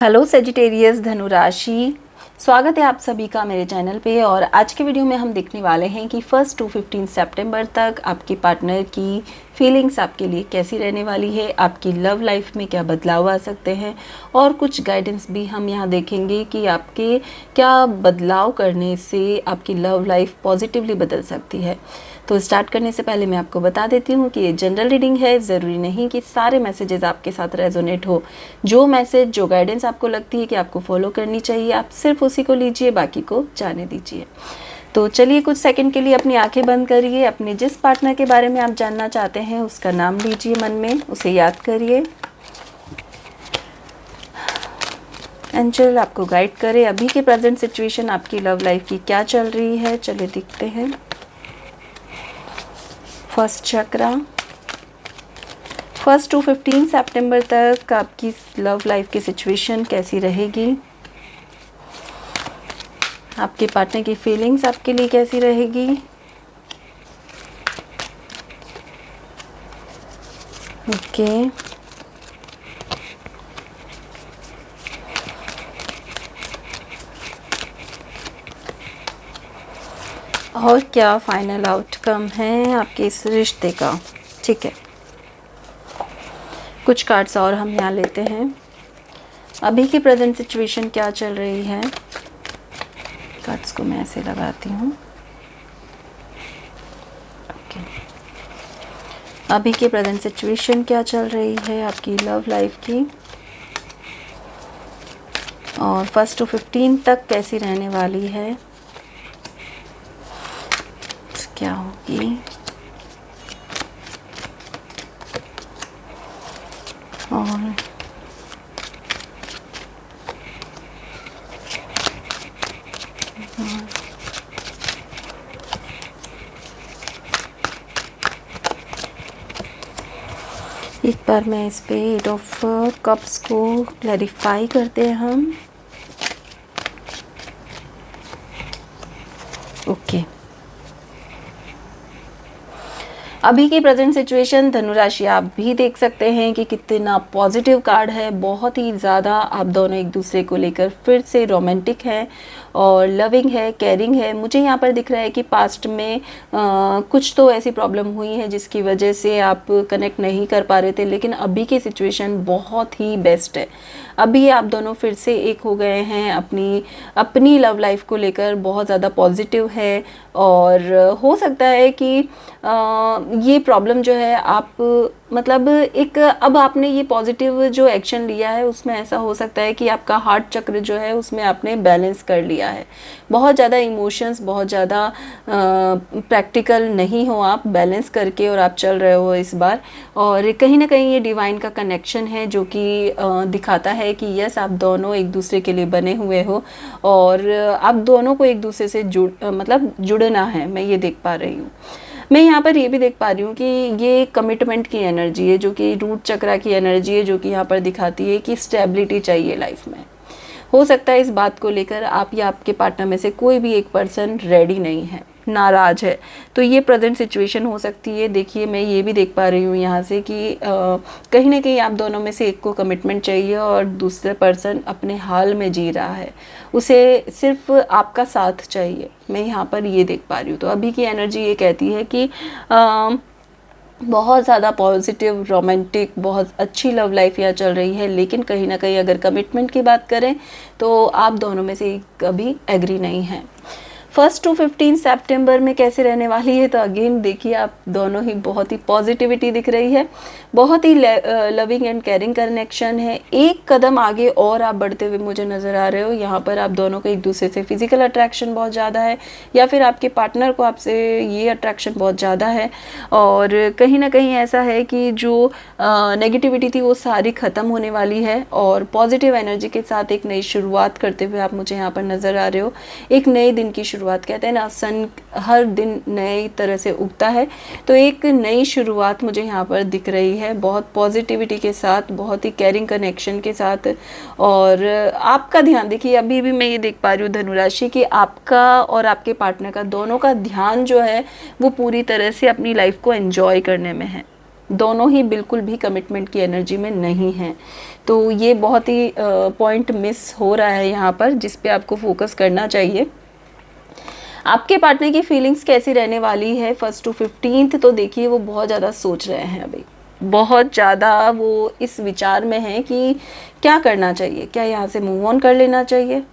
Hello Sagittarius धनु राशि, स्वागत है आप सभी का मेरे चैनल पे। और आज के वीडियो में हम देखने वाले हैं कि 1 to 15 सितंबर तक आपके पार्टनर की फीलिंग्स आपके लिए कैसी रहने वाली है, आपकी लव लाइफ में क्या बदलाव आ सकते हैं और कुछ गाइडेंस भी हम यहाँ देखेंगे कि आपके क्या बदलाव करने से आपकी लव लाइफ पॉजिटिवली बदल सकती है। तो स्टार्ट करने से पहले मैं आपको बता देती हूँ कि ये जनरल रीडिंग है, ज़रूरी नहीं कि सारे मैसेजेस आपके साथ रेजोनेट हो। जो मैसेज, जो गाइडेंस आपको लगती है कि आपको फॉलो करनी चाहिए, आप सिर्फ उसी को लीजिए, बाकी को जाने दीजिए। तो चलिए कुछ सेकंड के लिए अपनी आंखें बंद करिए, अपने जिस पार्टनर के बारे में आप जानना चाहते हैं उसका नाम लीजिए, मन में उसे याद करिए। एंजल आपको गाइड करे अभी के प्रेजेंट सिचुएशन आपकी लव लाइफ की क्या चल रही है। चलिए देखते हैं। फर्स्ट चक्रा, 1 to 15 सितंबर तक आपकी लव लाइफ की सिचुएशन कैसी रहेगी, आपके पार्टनर की फीलिंग्स आपके लिए कैसी रहेगी। ओके, और क्या फाइनल आउटकम है आपके इस रिश्ते का। ठीक है, कुछ कार्ड्स और हम यहाँ लेते हैं। अभी की प्रेजेंट सिचुएशन क्या चल रही है, कार्ड्स को मैं ऐसे लगाती हूँ। ओके, अभी की प्रेजेंट सिचुएशन क्या चल रही है आपकी लव लाइफ की, और 1 to 15 तक कैसी रहने वाली है, क्या होगी। और एक बार मैं इस पे 8 ऑफ कप्स को क्लैरिफाई करते हैं हम। ओके, अभी की प्रेजेंट सिचुएशन धनुराशि आप भी देख सकते हैं कि कितना पॉजिटिव कार्ड है। बहुत ही ज़्यादा आप दोनों एक दूसरे को लेकर फिर से रोमांटिक है और लविंग है, केयरिंग है। मुझे यहाँ पर दिख रहा है कि पास्ट में कुछ तो ऐसी प्रॉब्लम हुई है जिसकी वजह से आप कनेक्ट नहीं कर पा रहे थे, लेकिन अभी की सिचुएशन बहुत ही बेस्ट है। अभी आप दोनों फिर से एक हो गए हैं, अपनी लव लाइफ को लेकर बहुत ज़्यादा पॉजिटिव है। और हो सकता है कि ये प्रॉब्लम जो है आप मतलब एक अब आपने ये पॉजिटिव जो एक्शन लिया है उसमें ऐसा हो सकता है कि आपका हार्ट चक्र जो है उसमें आपने बैलेंस कर लिया है। बहुत ज़्यादा इमोशंस, बहुत ज़्यादा प्रैक्टिकल नहीं हो आप, बैलेंस करके और आप चल रहे हो इस बार। और कहीं ना कहीं ये डिवाइन का कनेक्शन है जो कि दिखाता है कि यस, आप दोनों एक दूसरे के लिए बने हुए हो और आप दोनों को एक दूसरे से जुड़ना है। मैं ये देख पा रही हूँ। मैं यहाँ पर ये भी देख पा रही हूँ कि ये कमिटमेंट की एनर्जी है, जो कि रूट चक्रा की एनर्जी है, जो कि यहाँ पर दिखाती है कि स्टेबिलिटी चाहिए लाइफ में। हो सकता है इस बात को लेकर आप या आपके पार्टनर में से कोई भी एक पर्सन रेडी नहीं है, नाराज है, तो ये प्रेजेंट सिचुएशन हो सकती है। देखिए, मैं ये भी देख पा रही हूँ यहाँ से कि कहीं ना कहीं आप दोनों में से एक को कमिटमेंट चाहिए और दूसरे पर्सन अपने हाल में जी रहा है, उसे सिर्फ आपका साथ चाहिए। मैं यहाँ पर ये देख पा रही हूँ। तो अभी की एनर्जी ये कहती है कि बहुत ज़्यादा पॉजिटिव, रोमांटिक, बहुत अच्छी लव लाइफ यहाँ चल रही है, लेकिन कहीं ना कहीं अगर कमिटमेंट की बात करें तो आप दोनों में से एक कभी एग्री नहीं है। 1 to 15 सितंबर में कैसे रहने वाली है, तो अगेन देखिए, आप दोनों ही बहुत ही पॉजिटिविटी दिख रही है, बहुत ही लविंग एंड केयरिंग कनेक्शन है। एक कदम आगे और आप बढ़ते हुए मुझे नज़र आ रहे हो। यहाँ पर आप दोनों को एक दूसरे से फिजिकल अट्रैक्शन बहुत ज़्यादा है, या फिर आपके पार्टनर को आपसे ये अट्रैक्शन बहुत ज़्यादा है। और कहीं ना कहीं ऐसा है कि जो नेगेटिविटी थी वो सारी ख़त्म होने वाली है और पॉजिटिव एनर्जी के साथ एक नई शुरुआत करते हुए आप मुझे यहाँ पर नज़र आ रहे हो। एक नए दिन की शुरुआत, कहते हैं ना, सन हर दिन नई तरह से उगता है, तो एक नई शुरुआत मुझे यहाँ पर दिख रही है, बहुत पॉजिटिविटी के साथ, बहुत ही केयरिंग कनेक्शन के साथ। और आपका ध्यान देखिए, अभी भी मैं ये देख पा रही हूँ धनुराशि कि आपका और आपके पार्टनर का, दोनों का ध्यान जो है वो पूरी तरह से अपनी लाइफ को एंजॉय करने में है। दोनों ही बिल्कुल भी कमिटमेंट की एनर्जी में नहीं हैं। तो ये बहुत ही पॉइंट मिस हो रहा है यहाँ पर, जिस पे आपको फोकस करना चाहिए। आपके पार्टनर की फीलिंग्स कैसी रहने वाली है 1st to 15th, तो देखिए वो बहुत ज़्यादा सोच रहे हैं अभी, बहुत ज़्यादा वो इस विचार में है कि क्या करना चाहिए, क्या यहाँ से मूव ऑन कर लेना चाहिए,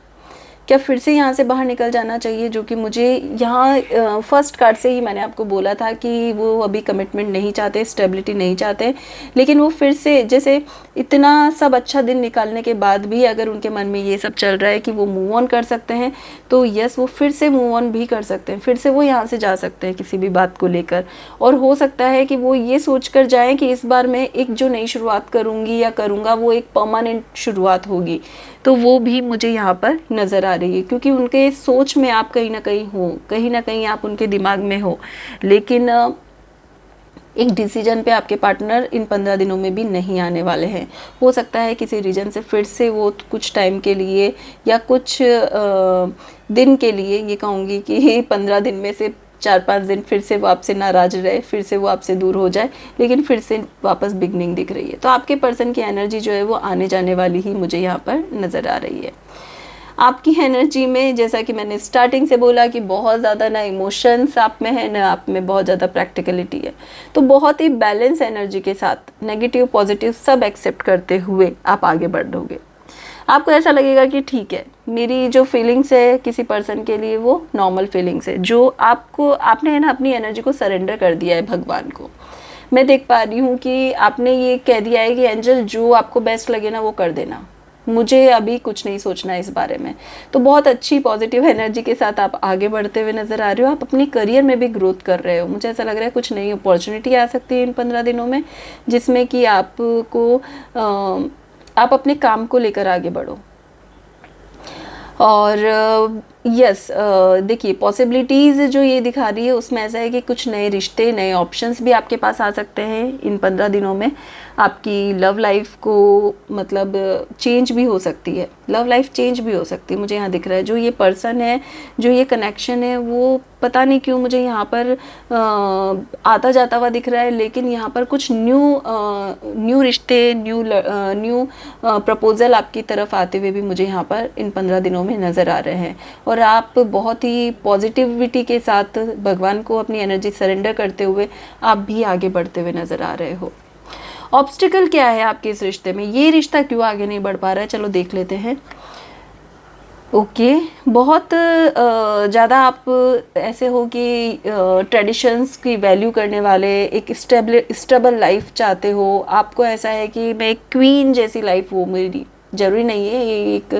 क्या फिर से यहाँ से बाहर निकल जाना चाहिए। जो कि मुझे यहाँ फर्स्ट कार्ड से ही मैंने आपको बोला था कि वो अभी कमिटमेंट नहीं चाहते, स्टेबिलिटी नहीं चाहते, लेकिन वो फिर से जैसे इतना सब अच्छा दिन निकालने के बाद भी अगर उनके मन में ये सब चल रहा है कि वो मूव ऑन कर सकते हैं, तो यस वो फिर से मूव ऑन भी कर सकते हैं, फिर से वो यहाँ से जा सकते हैं किसी भी बात को लेकर। और हो सकता है कि वो ये सोच कर जाएँ कि इस बार मैं एक जो नई शुरुआत करूँगी या करूँगा वो एक परमानेंट शुरुआत होगी, तो वो भी मुझे यहाँ पर नज़र आ रही है। क्योंकि उनके सोच में आप कहीं ना कहीं हो, कहीं ना कहीं आप उनके दिमाग में हो, लेकिन एक डिसीजन पे आपके पार्टनर इन 15 दिनों में भी नहीं आने वाले हैं। हो सकता है किसी रीजन से फिर से वो कुछ टाइम के लिए या कुछ दिन के लिए, ये कहूँगी कि 15 दिन में से 4-5 दिन फिर से वो आपसे नाराज रहे, फिर से वो आपसे दूर हो जाए, लेकिन फिर से वापस बिगनिंग दिख रही है। तो आपके पर्सन की एनर्जी जो है वो आने जाने वाली ही मुझे यहाँ पर नज़र आ रही है। आपकी एनर्जी में जैसा कि मैंने स्टार्टिंग से बोला कि बहुत ज़्यादा ना इमोशंस आप में है, ना आप में बहुत ज़्यादा प्रैक्टिकलिटी है। तो बहुत ही बैलेंस एनर्जी के साथ नेगेटिव पॉजिटिव सब एक्सेप्ट करते हुए आप आगे बढ़ोगे। आपको ऐसा लगेगा कि ठीक है, मेरी जो फीलिंग्स है किसी पर्सन के लिए वो नॉर्मल फीलिंग्स है, जो आपने है ना अपनी एनर्जी को सरेंडर कर दिया है भगवान को। मैं देख पा रही हूँ कि आपने ये कह दिया है कि एंजल जो आपको बेस्ट लगे ना वो कर देना, मुझे अभी कुछ नहीं सोचना इस बारे में। तो बहुत अच्छी पॉजिटिव एनर्जी के साथ आप आगे बढ़ते हुए नज़र आ रहे हो। आप अपनी करियर में भी ग्रोथ कर रहे हो। मुझे ऐसा लग रहा है कुछ नई अपॉर्चुनिटी आ सकती है इन 15 दिनों में, जिसमें कि आप अपने काम को लेकर आगे बढ़ो। और यस देखिए पॉसिबिलिटीज़ जो ये दिखा रही है उसमें ऐसा है कि कुछ नए रिश्ते, नए ऑप्शंस भी आपके पास आ सकते हैं इन 15 दिनों में। आपकी लव लाइफ को मतलब चेंज भी हो सकती है, लव लाइफ चेंज भी हो सकती है, मुझे यहाँ दिख रहा है। जो ये पर्सन है, जो ये कनेक्शन है, वो पता नहीं क्यों मुझे यहाँ पर आता जाता हुआ दिख रहा है, लेकिन यहाँ पर कुछ न्यू रिश्ते, न्यू प्रपोजल आपकी तरफ आते हुए भी मुझे यहाँ पर इन 15 दिनों में नज़र आ रहे हैं। और आप बहुत ही पॉजिटिविटी के साथ भगवान को अपनी एनर्जी सरेंडर करते हुए आप भी आगे बढ़ते हुए नज़र आ रहे हो। ऑब्स्टिकल क्या है आपके इस रिश्ते में, ये रिश्ता क्यों आगे नहीं बढ़ पा रहा है, चलो देख लेते हैं। ओके बहुत ज़्यादा आप ऐसे हो कि ट्रेडिशंस की वैल्यू करने वाले, एक स्टेबल लाइफ चाहते हो। आपको ऐसा है कि मैं एक क्वीन जैसी लाइफ हो मेरी, ज़रूरी नहीं है ये एक,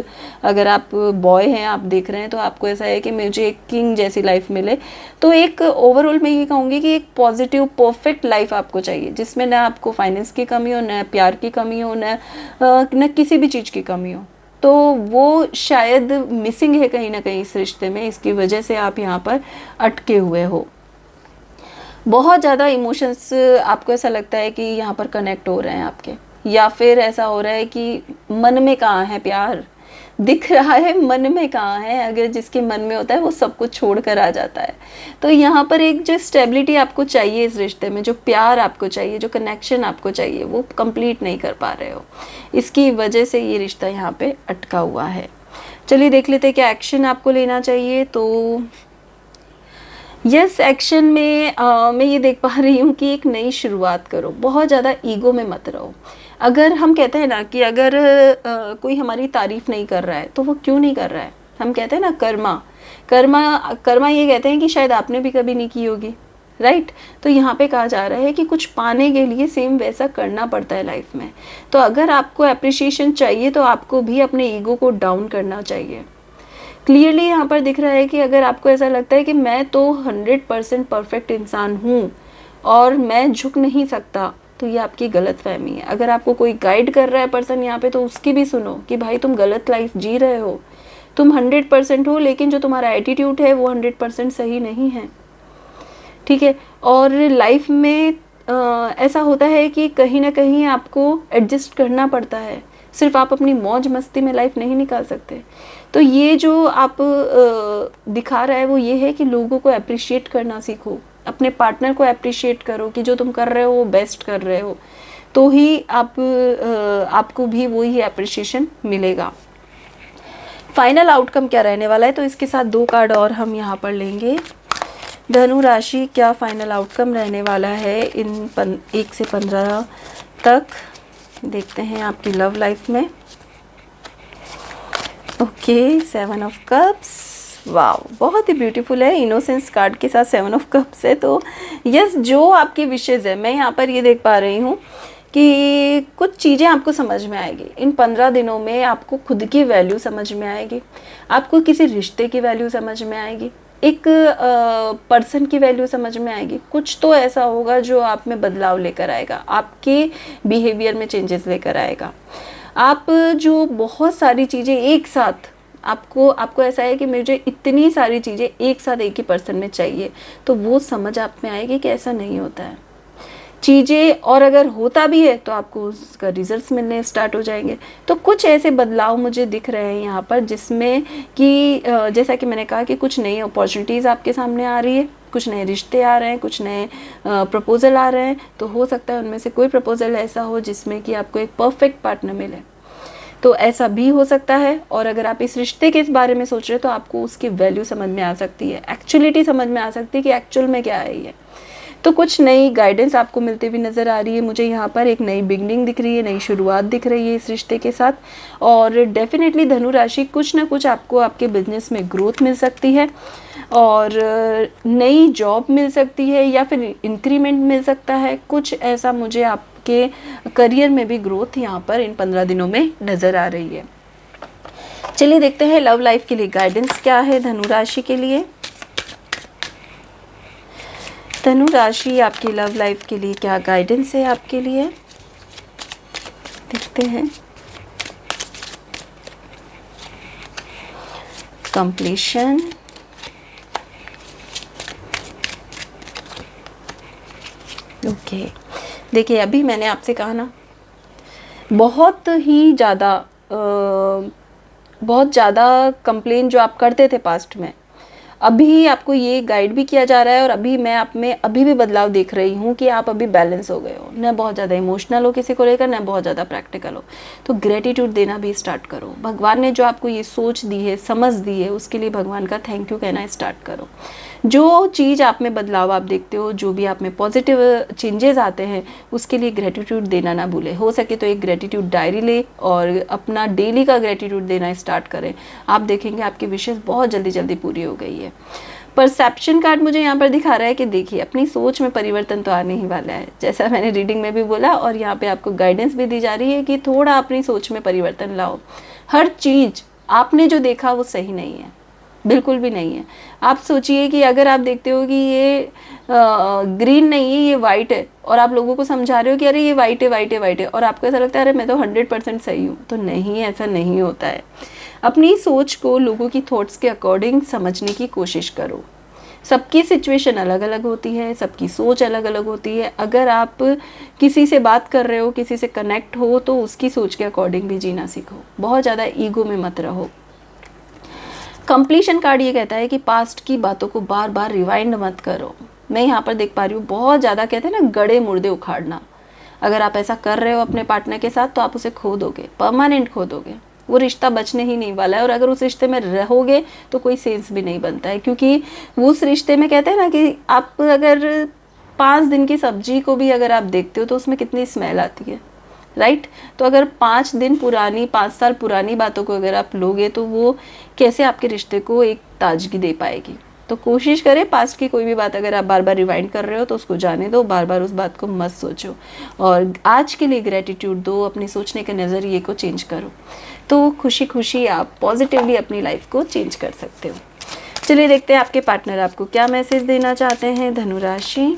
अगर आप बॉय हैं आप देख रहे हैं तो आपको ऐसा है कि मुझे एक किंग जैसी लाइफ मिले। तो एक ओवरऑल मैं ये कहूँगी कि एक पॉजिटिव परफेक्ट लाइफ आपको चाहिए, जिसमें ना आपको फाइनेंस की कमी हो, ना प्यार की कमी हो, ना किसी भी चीज़ की कमी हो। तो वो शायद मिसिंग है कहीं ना कहीं इस रिश्ते में, इसकी वजह से आप यहाँ पर अटके हुए हो। बहुत ज़्यादा इमोशंस आपको ऐसा लगता है कि यहाँ पर कनेक्ट हो रहे हैं आपके, या फिर ऐसा हो रहा है कि मन में कहाँ है प्यार, दिख रहा है मन में कहाँ है। अगर जिसके मन में होता है वो सब कुछ छोड़ कर आ जाता है। तो यहाँ पर एक जो स्टेबिलिटी आपको चाहिए इस रिश्ते में, जो प्यार आपको चाहिए, जो कनेक्शन आपको चाहिए, वो कंप्लीट नहीं कर पा रहे हो। इसकी वजह से ये रिश्ता यहाँ पे अटका हुआ है। चलिए देख लेते हैं क्या एक्शन आपको लेना चाहिए। तो यस एक्शन में मैं ये देख पा रही हूँ कि एक नई शुरुआत करो, बहुत ज़्यादा ईगो में मत रहो। अगर हम कहते हैं ना कि अगर कोई हमारी तारीफ़ नहीं कर रहा है तो वो क्यों नहीं कर रहा है, हम कहते हैं ना कर्मा ये कहते हैं कि शायद आपने भी कभी नहीं की होगी, राइट। तो यहाँ पे कहा जा रहा है कि कुछ पाने के लिए सेम वैसा करना पड़ता है लाइफ में। तो अगर आपको अप्रिशिएशन चाहिए तो आपको भी अपने ईगो को डाउन करना चाहिए। क्लियरली यहाँ पर दिख रहा है कि अगर आपको ऐसा लगता है कि मैं तो 100% परफेक्ट इंसान हूँ और मैं झुक नहीं सकता, तो ये आपकी गलत फहमी है। अगर आपको कोई गाइड कर रहा है पर्सन यहाँ पे, तो उसकी भी सुनो कि भाई तुम गलत लाइफ जी रहे हो, तुम 100% हो, लेकिन जो तुम्हारा एटीट्यूड है वो 100% सही नहीं है, ठीक है। और लाइफ में ऐसा होता है कि कहीं ना कहीं आपको एडजस्ट करना पड़ता है, सिर्फ आप अपनी मौज मस्ती में लाइफ नहीं निकाल सकते। तो ये जो आप दिखा रहा है वो ये है कि लोगों को अप्रिशिएट करना सीखो, अपने पार्टनर को अप्रिशिएट करो कि जो तुम कर रहे हो वो बेस्ट कर रहे हो, तो ही आपको भी वही अप्रिशिएशन मिलेगा। फाइनल आउटकम क्या रहने वाला है, तो इसके साथ 2 कार्ड और हम यहाँ पर लेंगे। धनु राशि, क्या फाइनल आउटकम रहने वाला है इन 1 से 15 तक, देखते हैं आपकी लव लाइफ में। ओके, 7 ऑफ कप्स, वाव, बहुत ही ब्यूटीफुल है। इनोसेंस कार्ड के साथ 7 ऑफ कप्स है, तो यस, जो आपकी विशेज़ है, मैं यहाँ पर ये देख पा रही हूँ कि कुछ चीज़ें आपको समझ में आएगी इन 15 दिनों में। आपको खुद की वैल्यू समझ में आएगी, आपको किसी रिश्ते की वैल्यू समझ में आएगी, एक पर्सन की वैल्यू समझ में आएगी। कुछ तो ऐसा होगा जो आप में बदलाव लेकर आएगा, आपके बिहेवियर में चेंजेस लेकर आएगा। आप जो बहुत सारी चीज़ें एक साथ, आपको ऐसा है कि मुझे इतनी सारी चीज़ें एक साथ एक ही पर्सन में चाहिए, तो वो समझ आप में आएगी कि ऐसा नहीं होता है चीज़ें, और अगर होता भी है तो आपको उसका रिजल्ट्स मिलने स्टार्ट हो जाएंगे। तो कुछ ऐसे बदलाव मुझे दिख रहे हैं यहाँ पर, जिसमें कि जैसा कि मैंने कहा कि कुछ नई अपॉर्चुनिटीज़ आपके सामने आ रही है, कुछ नए रिश्ते आ रहे हैं, कुछ नए प्रपोजल आ रहे हैं। तो हो सकता है उनमें से कोई प्रपोजल ऐसा हो जिसमें कि आपको एक परफेक्ट पार्टनर मिले, तो ऐसा भी हो सकता है। और अगर आप इस रिश्ते के इस बारे में सोच रहे हो तो आपको उसकी वैल्यू समझ में आ सकती है, एक्चुअलिटी समझ में आ सकती है कि एक्चुअल में क्या है ये। तो कुछ नई गाइडेंस आपको मिलती हुई नज़र आ रही है मुझे यहाँ पर, एक नई बिगनिंग दिख रही है, नई शुरुआत दिख रही है इस रिश्ते के साथ। और डेफिनेटली धनु राशि, कुछ ना कुछ आपको आपके बिजनेस में ग्रोथ मिल सकती है, और नई जॉब मिल सकती है, या फिर इंक्रीमेंट मिल सकता है। कुछ ऐसा मुझे आपके करियर में भी ग्रोथ यहाँ पर इन 15 दिनों में नज़र आ रही है। चलिए देखते हैं लव लाइफ के लिए गाइडेंस क्या है धनु राशि के लिए। धनु राशि, आपकी लव लाइफ के लिए क्या गाइडेंस है आपके लिए, देखते हैं। Completion, okay. देखिए, अभी मैंने आपसे कहा ना, बहुत ज़्यादा कंप्लेन जो आप करते थे पास्ट में, अभी आपको ये गाइड भी किया जा रहा है, और अभी मैं आप में अभी भी बदलाव देख रही हूँ कि आप अभी बैलेंस हो गए हो, न बहुत ज़्यादा इमोशनल हो किसी को लेकर, न बहुत ज़्यादा प्रैक्टिकल हो। तो ग्रेटिट्यूड देना भी स्टार्ट करो। भगवान ने जो आपको ये सोच दी है, समझ दी है, उसके लिए भगवान का थैंक यू कहना स्टार्ट करो। जो चीज़ आप में बदलाव आप देखते हो, जो भी आप में पॉजिटिव चेंजेस आते हैं, उसके लिए ग्रेटिट्यूड देना ना भूलें। हो सके तो एक ग्रेटिट्यूड डायरी ले और अपना डेली का ग्रेटिट्यूड देना स्टार्ट करें। आप देखेंगे आपकी विशेष बहुत जल्दी जल्दी पूरी हो गई है। परसेप्शन कार्ड मुझे यहाँ पर दिखा रहा है कि देखिए, अपनी सोच में परिवर्तन तो आने ही वाला है, जैसा मैंने रीडिंग में भी बोला, और यहाँ पे आपको गाइडेंस भी दी जा रही है कि थोड़ा अपनी सोच में परिवर्तन लाओ। हर चीज़ आपने जो देखा वो सही नहीं है, बिल्कुल भी नहीं है। आप सोचिए कि अगर आप देखते हो कि ये ग्रीन नहीं है, ये वाइट है, और आप लोगों को समझा रहे हो कि अरे ये वाइट है, वाइट है, वाइट है, और आपको ऐसा लगता है अरे मैं तो 100% सही हूँ, तो नहीं, ऐसा नहीं होता है। अपनी सोच को लोगों की थॉट्स के अकॉर्डिंग समझने की कोशिश करो। सबकी सिचुएशन अलग अलग होती है, सबकी सोच अलग अलग होती है। अगर आप किसी से बात कर रहे हो, किसी से कनेक्ट हो, तो उसकी सोच के अकॉर्डिंग भी जीना सीखो। बहुत ज़्यादा ईगो में मत रहो। कंप्लीशन कार्ड ये कहता है कि पास्ट की बातों को बार बार रिवाइंड मत करो। मैं यहाँ पर देख पा रही हूँ बहुत ज़्यादा, कहते हैं ना, गड़े मुर्दे उखाड़ना। अगर आप ऐसा कर रहे हो अपने पार्टनर के साथ, तो आप उसे खो दोगे, परमानेंट खो दोगे। वो रिश्ता बचने ही नहीं वाला है, और अगर उस रिश्ते में रहोगे तो कोई सेंस भी नहीं बनता है, क्योंकि उस रिश्ते में कहते हैं ना कि आप अगर 5 दिन की सब्जी को भी अगर आप देखते हो तो उसमें कितनी स्मेल आती है, राइट। तो अगर 5 दिन पुरानी, 5 साल पुरानी बातों को अगर आप लोगे तो वो कैसे आपके रिश्ते को एक ताजगी दे पाएगी। तो कोशिश करें, पास्ट की कोई भी बात अगर आप बार बार रिवाइंड कर रहे हो तो उसको जाने दो, बार बार उस बात को मत सोचो, और आज के लिए ग्रेटिट्यूड दो, अपने सोचने के नज़रिए को चेंज करो। तो खुशी खुशी आप पॉजिटिवली अपनी लाइफ को चेंज कर सकते हो। चलिए देखते हैं आपके पार्टनर आपको क्या मैसेज देना चाहते हैं धनु राशि।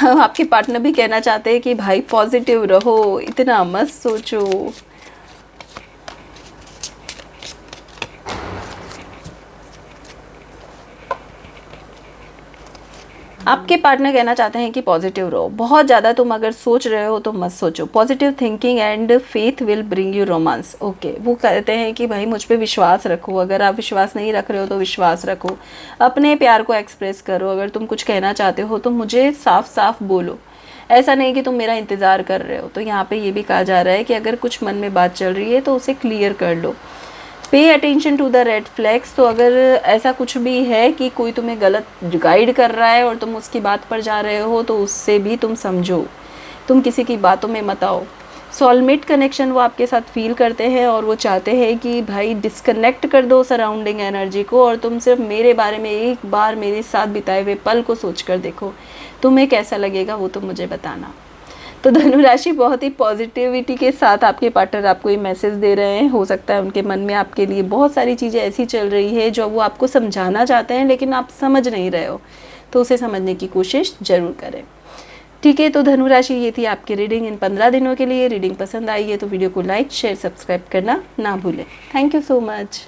आपके पार्टनर भी कहना चाहते हैं कि भाई पॉजिटिव रहो, इतना मत सोचो। आपके पार्टनर कहना चाहते हैं कि पॉजिटिव रहो, बहुत ज़्यादा तुम अगर सोच रहे हो तो मत सोचो। Positive thinking and faith will bring you romance. Okay, वो कहते हैं कि भाई मुझ पे विश्वास रखो, अगर आप विश्वास नहीं रख रहे हो तो विश्वास रखो, अपने प्यार को एक्सप्रेस करो, अगर तुम कुछ कहना चाहते हो तो मुझे साफ साफ बोलो, ऐसा नहीं कि तुम मेरा इंतज़ार कर रहे हो। तो यहाँ पे ये भी कहा जा रहा है कि अगर कुछ मन में बात चल रही है तो उसे क्लियर कर लो। Pay attention to the red flags, तो अगर ऐसा कुछ भी है कि कोई तुम्हें गलत गाइड कर रहा है और तुम उसकी बात पर जा रहे हो तो उससे भी तुम समझो, तुम किसी की बातों में मत आओ। सोलमेट कनेक्शन वो आपके साथ फील करते हैं और वो चाहते हैं कि भाई डिस्कनेक्ट कर दो सराउंडिंग एनर्जी को और तुम सिर्फ मेरे बारे में एक बार मेरे साथ बिताए हुए पल को सोच कर देखो, तुम्हें कैसा लगेगा वो तुम मुझे बताना। तो धनु राशि बहुत ही पॉजिटिविटी के साथ आपके पार्टनर आपको ये मैसेज दे रहे हैं। हो सकता है उनके मन में आपके लिए बहुत सारी चीज़ें ऐसी चल रही है जो वो आपको समझाना चाहते हैं लेकिन आप समझ नहीं रहे हो, तो उसे समझने की कोशिश ज़रूर करें। ठीक है, तो धनु राशि ये थी आपकी रीडिंग इन 15 दिनों के लिए। रीडिंग पसंद आई है तो वीडियो को लाइक शेयर सब्सक्राइब करना ना भूलें। Thank you so much.